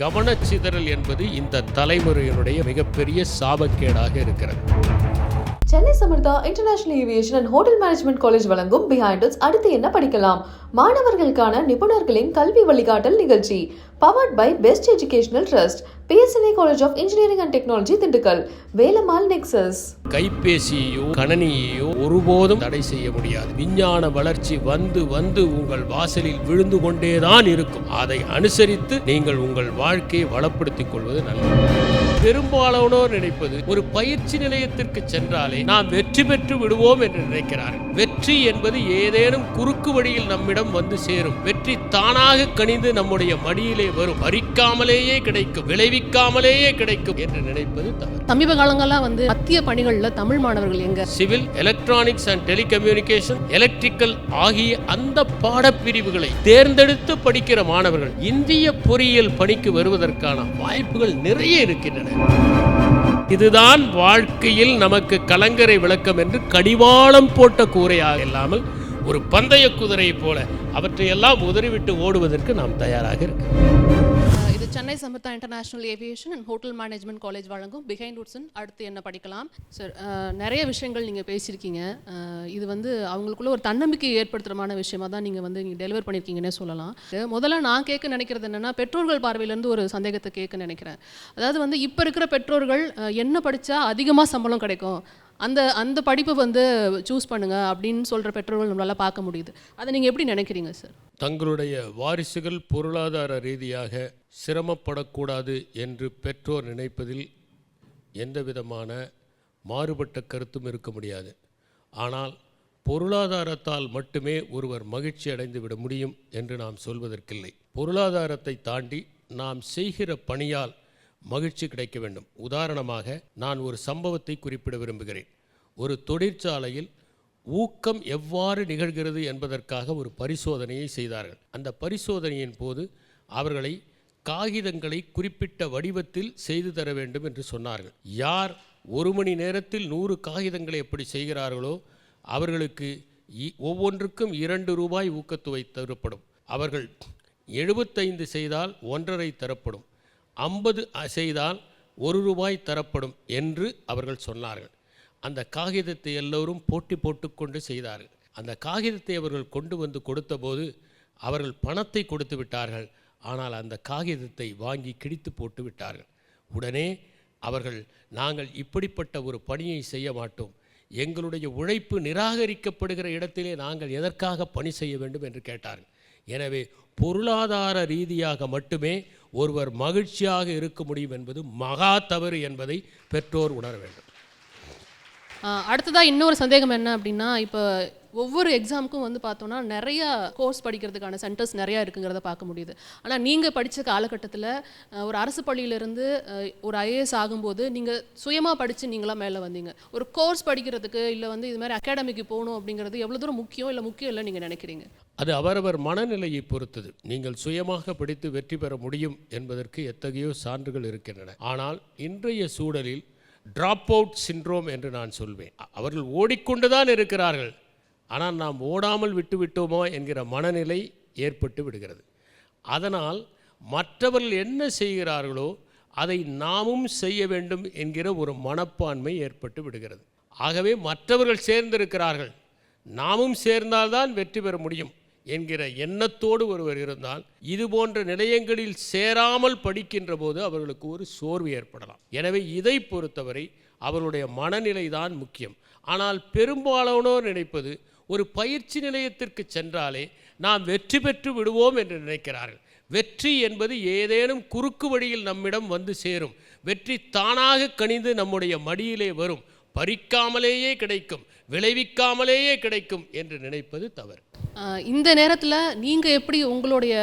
கவனச்சிதறல் என்பது இந்த தலைமுறையினுடைய மிகப்பெரிய சாபக்கேடாக இருக்கிறது. Chennai Samartha international aviation and hotel management college வழங்கும் பிஹைண்ட் இட்ஸ் அடுத்து என்ன படிக்கலாம் மாணவர்களுக்கான நிபுணர்களின் கல்வி வழிகாட்டல் நிகழ்ச்சி powered by best educational trust PSNA college of engineering and technology Dindigul Velammal nexus. கைபேசியையோ கணனியையோ ஒருபோதும் தடை செய்ய முடியாது. விஞ்ஞான வளர்ச்சி வந்து வந்து உங்கள் வாசலில் விழுந்து கொண்டேதான் இருக்கும். அதை அனுசரித்து நீங்கள் உங்கள் வாழ்க்கையை வளப்படுத்திக் கொள்வது நல்லது. பெரும்பாலானோர் நினைப்பது ஒரு பயிற்சி நிலையத்திற்கு சென்றாலே நாம் வெற்றி பெற்று விடுவோம் என்று நினைக்கிறார்கள். வெற்றி என்பது ஏதேனும் குறுக்கு வழியில் நம்மிடம் வந்து சேரும். வெற்றி தானாக கனிந்து நம்முடைய மடியிலே வரும். பறிக்காமலேயே கிடைக்கும், விளைவிக்காமலேயே கிடைக்கும் என்று நினைப்பது தவறு. சமீப காலங்கள்லாம் மத்திய பணிகளில் தமிழ் மாணவர்கள் எங்க civil, electronics and telecommunication, electrical ஆகிய அந்த பாடப்பிரிவுகளை தேர்ந்தெடுத்து படிக்கிற மாணவர்கள் இந்திய பொறியியல் பணிக்கு வருவதற்கான வாய்ப்புகள் நிறைய இருக்கின்றன. இதுதான் வாழ்க்கையில் நமக்கு கலங்கரை விளக்கம் என்று கடிவாளம் போட்ட கூரையாக இல்லாமல் ஒரு பந்தய குதிரை போல அவற்றையெல்லாம் உதறிவிட்டு ஓடுவதற்கு நாம் தயாராக இருக்கிறோம். இது Chennai Samartha international aviation and hotel management college வழங்கும் பிஹைண்ட் உட்ஸ் அடுத்து என்ன படிக்கலாம். சார், நிறைய விஷயங்கள் நீங்கள் பேசியிருக்கீங்க. இது அவங்களுக்குள்ள ஒரு தன்னம்பிக்கை ஏற்படுத்துகிறமான விஷயமா தான் நீங்கள் டெலிவர் பண்ணியிருக்கீங்கன்னே சொல்லலாம். முதல்ல நான் கேட்க நினைக்கிறது என்னென்னா, பெற்றோர்கள் பார்வையிலேருந்து ஒரு சந்தேகத்தை கேட்க நினைக்கிறேன். அதாவது இப்போ இருக்கிற பெற்றோர்கள் என்ன படித்தா அதிகமாக சம்பளம் கிடைக்கும், அந்த படிப்பை சூஸ் பண்ணுங்க அப்படின்னு சொல்கிற பெற்றோர்கள் நம்மளால் பார்க்க முடியுது. அதை நீங்கள் எப்படி நினைக்கிறீங்க சார்? தங்களுடைய வாரிசுகள் பொருளாதார ரீதியாக சிரமப்படக்கூடாது என்று பெற்றோர் நினைப்பதில் எந்த விதமான மாறுபட்ட கருத்தும் இருக்க முடியாது. ஆனால் பொருளாதாரத்தால் மட்டுமே ஒருவர் மகிழ்ச்சி அடைந்து விட முடியும் என்று நாம் சொல்வதற்கில்லை. பொருளாதாரத்தை தாண்டி நாம் செய்கிற பணியால் மகிழ்ச்சி கிடைக்க வேண்டும். உதாரணமாக நான் ஒரு சம்பவத்தை குறிப்பிட விரும்புகிறேன். ஒரு தொழிற்சாலையில் ஊக்கம் எவ்வாறு நிகழ்கிறது என்பதற்காக ஒரு பரிசோதனையை செய்தார்கள். அந்த பரிசோதனையின் போது அவர்களை காகிதங்களை குறிப்பிட்ட வடிவத்தில் செய்து தர வேண்டும் என்று சொன்னார்கள். யார் 1 மணி நேரத்தில் 100 காகிதங்களை எப்படி செய்கிறார்களோ அவர்களுக்கு ஒவ்வொன்றுக்கும் 2 ரூபாய் ஊக்கத்தொகை தரப்படும். அவர்கள் 75 செய்தால் 1.5 தரப்படும், 50 செய்தால் 1 ரூபாய் தரப்படும் என்று அவர்கள் சொன்னார்கள். அந்த காகிதத்தை எல்லோரும் போட்டி போட்டுக்கொண்டு செய்தார்கள். அந்த காகிதத்தை அவர்கள் கொண்டு வந்து கொடுத்தபோது அவர்கள் பணத்தை கொடுத்து விட்டார்கள். ஆனால் அந்த காகிதத்தை வாங்கி கிழித்து போட்டு விட்டார்கள். உடனே அவர்கள், நாங்கள் இப்படிப்பட்ட ஒரு பணியை செய்ய மாட்டோம், எங்களுடைய உழைப்பு நிராகரிக்கப்படுகிற இடத்திலே நாங்கள் எதற்காக பணி செய்ய வேண்டும் என்று கேட்டார்கள். எனவே பொருளாதார ரீதியாக மட்டுமே ஒருவர் மகிழ்ச்சியாக இருக்க முடியும் என்பது மகா தவறு என்பதை பெற்றோர் உணர வேண்டும். அடுத்ததாக இன்னொரு சந்தேகம் என்ன அப்படின்னா, இப்போ ஒவ்வொரு எக்ஸாமுக்கும் பார்த்தோன்னா நிறையா கோர்ஸ் படிக்கிறதுக்கான சென்டர்ஸ் நிறையா இருக்குங்கிறத பார்க்க முடியுது. ஆனால் நீங்கள் படித்த காலகட்டத்தில் ஒரு அரசு பள்ளியிலேருந்து ஒரு IAS ஆகும்போது நீங்கள் சுயமாக படித்து நீங்களாம் மேலே வந்தீங்க. ஒரு கோர்ஸ் படிக்கிறதுக்கு இல்லை இது மாதிரி அகாடமிக்கு போகணும் அப்படிங்கிறது எவ்வளோ தூரம் முக்கியம் இல்லை நீங்கள் நினைக்கிறீங்க? அது அவரவர் மனநிலையை பொறுத்தது. நீங்கள் சுயமாக படித்து வெற்றி பெற முடியும் என்பதற்கு எத்தகையோ சான்றுகள் இருக்கின்றன. ஆனால் இன்றைய சூழலில் ட்ராப் அவுட் சிண்ட்ரோம் என்று நான் சொல்வேன். அவர்கள் ஓடிக்கொண்டுதான் இருக்கிறார்கள், ஆனால் நாம் ஓடாமல் விட்டுவிட்டோமோ என்கிற மனநிலை ஏற்பட்டு விடுகிறது. அதனால் மற்றவர்கள் என்ன செய்கிறார்களோ அதை நாமும் செய்ய வேண்டும் என்கிற ஒரு மனப்பான்மை ஏற்பட்டு விடுகிறது. ஆகவே மற்றவர்கள் சேர்ந்திருக்கிறார்கள், நாமும் சேர்ந்தால்தான் வெற்றி பெற முடியும் என்கிற எண்ணத்தோடு ஒருவர் இருந்தால் இது போன்ற நிலையங்களில் சேராமல் படிக்கின்ற போது அவர்களுக்கு ஒரு சோர்வு ஏற்படலாம். எனவே இதை பொறுத்தவரை அவர்களுடைய மனநிலை தான் முக்கியம். ஆனால் பெரும்பாலானோர் நினைப்பது ஒரு பயிற்சி நிலையத்திற்கு சென்றாலே நாம் வெற்றி பெற்று விடுவோம் என்று நினைக்கிறார்கள். வெற்றி என்பது ஏதேனும் குறுக்கு வழியில் நம்மிடம் வந்து சேரும். வெற்றி தானாக கனிந்து நம்முடைய மடியிலே வரும். பறிக்காமலேயே கிடைக்கும், விளைவிக்காமலேயே கிடைக்கும் என்று நினைப்பது தவறு. இந்த நேரத்தில் நீங்கள் எப்படி உங்களுடைய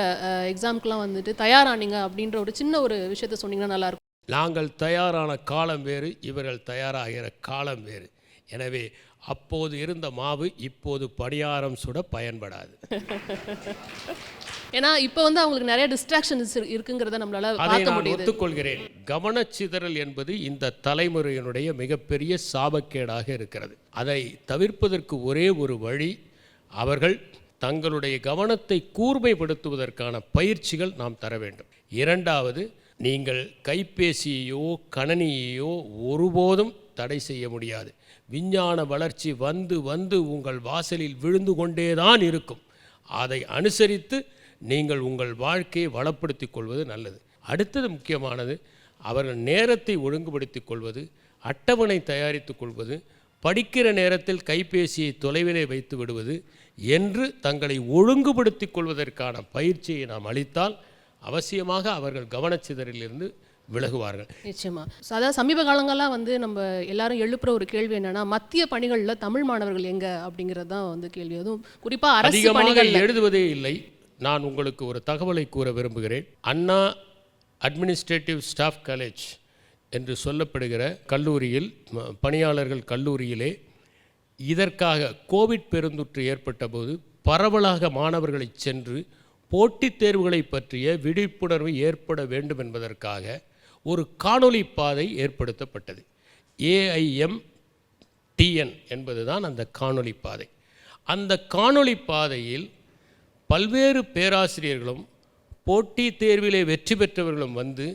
எக்ஸாமுக்கெலாம் தயாரானீங்க அப்படின்ற ஒரு சின்ன ஒரு விஷயத்த சொன்னீங்கன்னா நல்லாயிருக்கும். நாங்கள் தயாரான காலம் வேறு, இவர்கள் தயாராகிற காலம் வேறு. எனவே அப்போது இருந்த மாவு இப்போது பணியாரம் சுட பயன்படாது. ஏன்னா இப்போ அவங்களுக்கு நிறைய டிஸ்ட்ராக்ஷன்ஸ் இருக்குங்கிறத நம்மளால பார்க்க முடியுது. ஒத்துக்கொள்கிறேன். கவனச்சிதறல் என்பது இந்த தலைமுறையினுடைய மிகப்பெரிய சாபக்கேடாக இருக்கிறது. அதை தவிர்ப்பதற்கு ஒரே ஒரு வழி, அவர்கள் தங்களுடைய கவனத்தை கூர்மைப்படுத்துவதற்கான பயிற்சிகள் நாம் தர வேண்டும். இரண்டாவது, நீங்கள் கைபேசியையோ கணனியையோ ஒருபோதும் தடை செய்ய முடியாது. விஞ்ஞான வளர்ச்சி வந்து வந்து உங்கள் வாசலில் விழுந்து கொண்டேதான் இருக்கும். அதை அனுசரித்து நீங்கள் உங்கள் வாழ்க்கையை வளப்படுத்திக் கொள்வது நல்லது. அடுத்தது முக்கியமானது, அவர்கள் நேரத்தை ஒழுங்குபடுத்திக் கொள்வது, அட்டவணை தயாரித்து கொள்வது, படிக்கிற நேரத்தில் கைபேசியை தொலைவிலே வைத்து விடுவது என்று தங்களை ஒழுங்குபடுத்திக் கொள்வதற்கான பயிற்சியை நாம் அளித்தால் அவசியமாக அவர்கள் கவனச்சிதறிலிருந்து விலகுவார்கள். நிச்சயமா. அதாவது சமீப காலங்கள்லாம் வந்து நம்ம எல்லாரும் எழுப்புற ஒரு கேள்வி என்னன்னா, மத்திய பணிகளில் தமிழ் மாணவர்கள் எங்க அப்படிங்கிறது தான் வந்து கேள்வி. அதுவும் குறிப்பாக அரசு அதிகமாக பணிகள் எழுதுவதே இல்லை. நான் உங்களுக்கு ஒரு தகவலை கூற விரும்புகிறேன். அண்ணா அட்மினிஸ்ட்ரேட்டிவ் ஸ்டாஃப் காலேஜ் என்று சொல்லப்படுகிற கல்லூரியில், பணியாளர்கள் கல்லூரியிலே இதற்காக கோவிட் பெருந்தொற்று ஏற்பட்ட போது பரவலாக மாணவர்களை சென்று போட்டித் தேர்வுகளை பற்றிய விழிப்புணர்வு ஏற்பட வேண்டும் என்பதற்காக ஒரு காணொளி பாதை ஏற்படுத்தப்பட்டது. AIMTN என்பதுதான் அந்த காணொளி பாதை. அந்த காணொளி பாதையில் பல்வேறு பேராசிரியர்களும் போட்டித் தேர்விலே வெற்றி பெற்றவர்களும் வந்து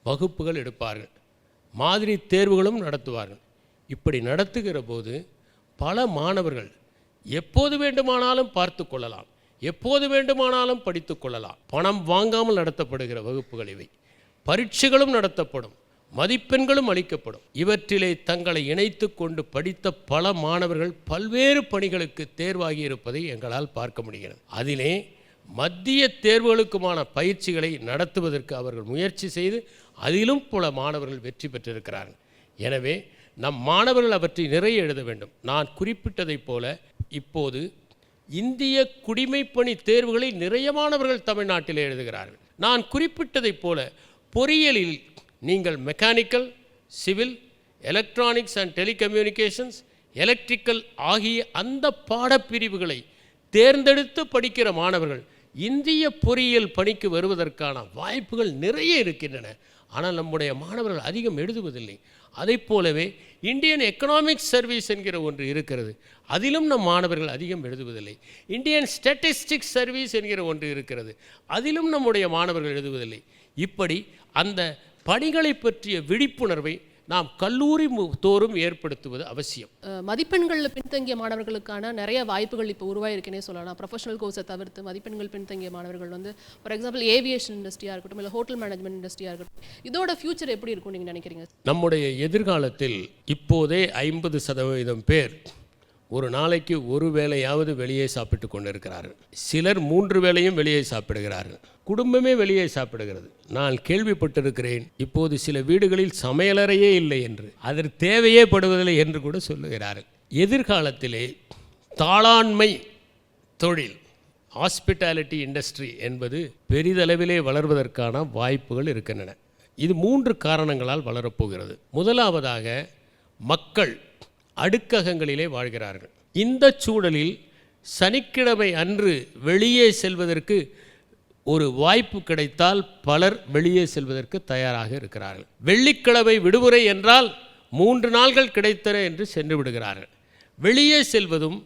வகுப்புகள் எடுப்பார்கள், மாதிரி தேர்வுகளும் நடத்துவார்கள். இப்படி நடத்துகிற போது பல மாணவர்கள் எப்போது வேண்டுமானாலும் பார்த்து கொள்ளலாம், எப்போது வேண்டுமானாலும் படித்து கொள்ளலாம். பணம் வாங்காமல் நடத்தப்படுகிற வகுப்புகள் இவை. பரீட்சைகளும் நடத்தப்படும், மதிப்பெண்களும் அளிக்கப்படும். இவற்றிலே தங்களை இணைத்து கொண்டு படித்த பல மாணவர்கள் பல்வேறு பணிகளுக்கு தேர்வாகி இருப்பதை எங்களால் பார்க்க முடிகிறது. அதிலே மத்திய தேர்வுகளுக்குமான பயிற்சிகளை நடத்துவதற்கு அவர்கள் முயற்சி செய்து அதிலும் பல மாணவர்கள் வெற்றி பெற்றிருக்கிறார்கள். எனவே நம் மாணவர்கள் அவற்றை நிறைய எழுத வேண்டும். நான் குறிப்பிட்டதைப் போல இப்போது இந்திய குடிமைப்பணி தேர்வுகளை நிறைய மாணவர்கள் தமிழ்நாட்டில் எழுதுகிறார்கள். நான் குறிப்பிட்டதைப் போல பொறியியலில் நீங்கள் mechanical, civil, electronics and telecommunications, electrical ஆகிய அந்த பாடப்பிரிவுகளை தேர்ந்தெடுத்து படிக்கிற மாணவர்கள் இந்திய பொறியியல் பணிக்கு வருவதற்கான வாய்ப்புகள் நிறைய இருக்கின்றன. ஆனால் நம்முடைய மாணவர்கள் அதிகம் எழுதுவதில்லை. அதை போலவே இந்தியன் எக்கனாமிக் சர்வீஸ் என்கிற ஒன்று இருக்கிறது, அதிலும் நம் மாணவர்கள் அதிகம் எழுதுவதில்லை. இந்தியன் ஸ்டாட்டிஸ்டிக்ஸ் சர்வீஸ் என்கிற ஒன்று இருக்கிறது, அதிலும் நம்முடைய மாணவர்கள் எழுதுவதில்லை. இப்படி அந்த பணிகளை பற்றிய விழிப்புணர்வை நாம் கல்லூரி தோறும் ஏற்படுத்துவது அவசியம். மதிப்பெண்களில் பின்தங்கிய மாணவர்களுக்கான நிறைய வாய்ப்புகள் இப்போ உருவாயிருக்குன்னே சொல்லலாம். ப்ரொஃபஷனல் கோர்ஸை தவிர்த்து மதிப்பெண்கள் பின்தங்கிய மாணவர்கள் வந்து ஃபார் எக்ஸாம்பிள் ஏவியேஷன் இண்டஸ்ட்ரியாக இருக்கட்டும், இல்லை ஹோட்டல் மேனேஜ்மெண்ட் இண்டஸ்ட்ரியாக இருக்கட்டும், இதோட ஃபியூச்சர் எப்படி இருக்கும் நீங்கள் நினைக்கிறீங்க? நம்முடைய எதிர்காலத்தில் இப்போதே 50% பேர் ஒரு நாளைக்கு ஒரு வேளையாவது வெளியே சாப்பிட்டு கொண்டிருக்கிறார்கள். சிலர் 3 வேளையும் வெளியே சாப்பிடுகிறார்கள். குடும்பமே வெளியே சாப்பிடுகிறது. நான் கேள்விப்பட்டிருக்கிறேன், இப்போது சில வீடுகளில் சமையலறையே இல்லை என்று, அதற்கு தேவையே படுவதில்லை என்று கூட சொல்லுகிறார்கள். எதிர்காலத்திலே தாளாண்மை தொழில், ஹாஸ்பிட்டாலிட்டி இண்டஸ்ட்ரி என்பது பெரிதளவிலே வளர்வதற்கான வாய்ப்புகள் இருக்கின்றன. இது 3 காரணங்களால் வளரப்போகிறது. முதலாவதாக, மக்கள் அடுக்ககங்களிலே வாழ்கிறார்கள். இந்த சூழலில் சனிக்கிழமை அன்று வெளியே செல்வதற்கு ஒரு வாய்ப்பு கிடைத்தால் பலர் வெளியே செல்வதற்கு தயாராக இருக்கிறார்கள். வெள்ளிக்கிழமை விடுமுறை என்றால் 3 நாள்கள் கிடைத்தன என்று சென்று விடுகிறார்கள். வெளியே செல்வதும்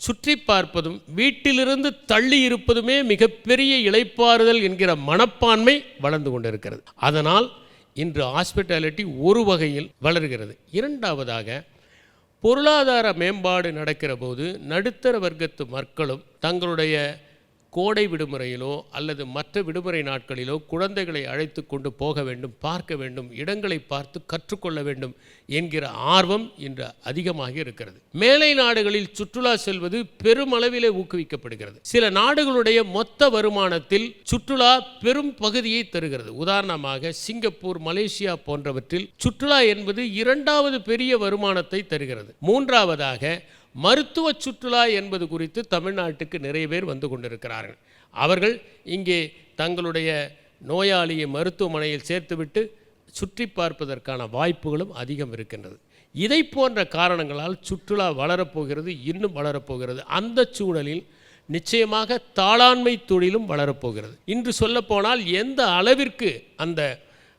சுற்றி பார்ப்பதும் வீட்டிலிருந்து தள்ளி இருப்பதுமே மிகப்பெரிய இளைப்பாறுதல் என்கிற மனப்பான்மை வளர்ந்து கொண்டிருக்கிறது. அதனால் இன்று ஹாஸ்பிட்டாலிட்டி ஒரு வகையில் வளர்கிறது. இரண்டாவதாக, பொருளாதார மேம்பாடு நடக்கிற போது நடுத்தர வர்க்கத்து மக்களும் தங்களுடைய கோடை விடுமுறையிலோ அல்லது மற்ற விடுமுறை நாட்களிலோ குழந்தைகளை அழைத்து கொண்டு போக வேண்டும், பார்க்க வேண்டும், இடங்களை பார்த்து கற்றுக்கொள்ள வேண்டும் என்கிற ஆர்வம் இன்று அதிகமாக இருக்கிறது. மேலை நாடுகளில் சுற்றுலா செல்வது பெருமளவிலே ஊக்குவிக்கப்படுகிறது. சில நாடுகளுடைய மொத்த வருமானத்தில் சுற்றுலா பெரும் பகுதியை தருகிறது. உதாரணமாக சிங்கப்பூர், மலேசியா போன்றவற்றில் சுற்றுலா என்பது 2வது பெரிய வருமானத்தை தருகிறது. 3வதாக மருத்துவ சுற்றுலா என்பது குறித்து தமிழ்நாட்டுக்கு நிறைய பேர் வந்து கொண்டிருக்கிறார்கள். அவர்கள் இங்கே தங்களுடைய நோயாளியை மருத்துவமனையில் சேர்த்துவிட்டு சுற்றி பார்ப்பதற்கான வாய்ப்புகளும் அதிகம் இருக்கின்றது. இதை போன்ற காரணங்களால் சுற்றுலா வளரப்போகிறது, இன்னும் வளரப்போகிறது. அந்த சூழலில் நிச்சயமாக தாளாண்மை தொழிலும் வளரப்போகிறது. இன்று சொல்லப்போனால் எந்த அளவிற்கு அந்த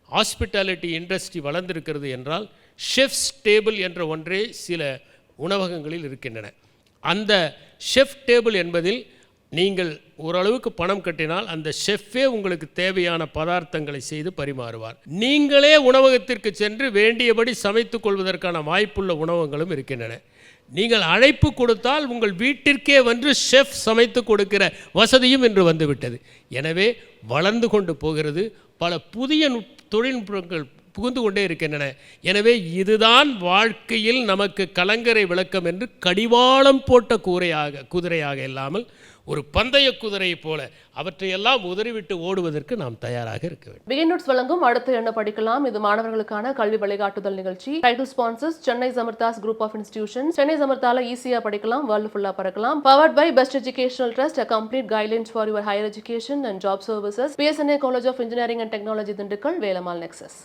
ஹாஸ்பிட்டாலிட்டி இண்டஸ்ட்ரி வளர்ந்திருக்கிறது என்றால், ஷெஃப்ஸ் டேபிள் என்ற ஒன்றே சில உணவகங்களில் இருக்கின்றன. அந்த ஷெஃப் டேபிள் என்பதில் நீங்கள் ஓரளவுக்கு பணம் கட்டினால் அந்த ஷெஃப்பே உங்களுக்கு தேவையான பதார்த்தங்களை செய்து பரிமாறுவார். நீங்களே உணவகத்திற்கு சென்று வேண்டியபடி சமைத்து கொள்வதற்கான வாய்ப்புள்ள உணவகங்களும் இருக்கின்றன. நீங்கள் அழைப்பு கொடுத்தால் உங்கள் வீட்டிற்கே வந்து ஷெஃப் சமைத்து கொடுக்கிற வசதியும் இன்று வந்துவிட்டது. எனவே வளர்ந்து கொண்டு போகிறது. பல புதிய தொழில்நுட்பங்கள் புகுந்து கொண்டே இருக்கின்றன. எனவே இதுதான் வாழ்க்கையில் நமக்கு கலங்கரை விளக்கம் என்று கடிவாளம் போட்ட குதிரையாக இல்லாமல் ஒரு பந்தய குதிரையை போல அவற்றையெல்லாம் உதறிவிட்டு ஓடுவதற்கு நாம் தயாராக இருக்க வேண்டும். பிகைன் ரூட்ஸ் வழங்கும் அடுத்து என்ன படிக்கலாம். இது மாணவர்களுக்கான கல்வி வழிகாட்டுதல் நிகழ்ச்சி. Title sponsors Chennai Samartha's group of institution. Chennai சமர்த்தால ஈஸியா படிக்கலாம், வேர்ல்டு ஃபுல்லா பறக்கலாம். Powered by best educational trust, a complete guidelines for your higher education and job services. PSNA College of Engineering and Technology, Dindigul, Velammal nexus.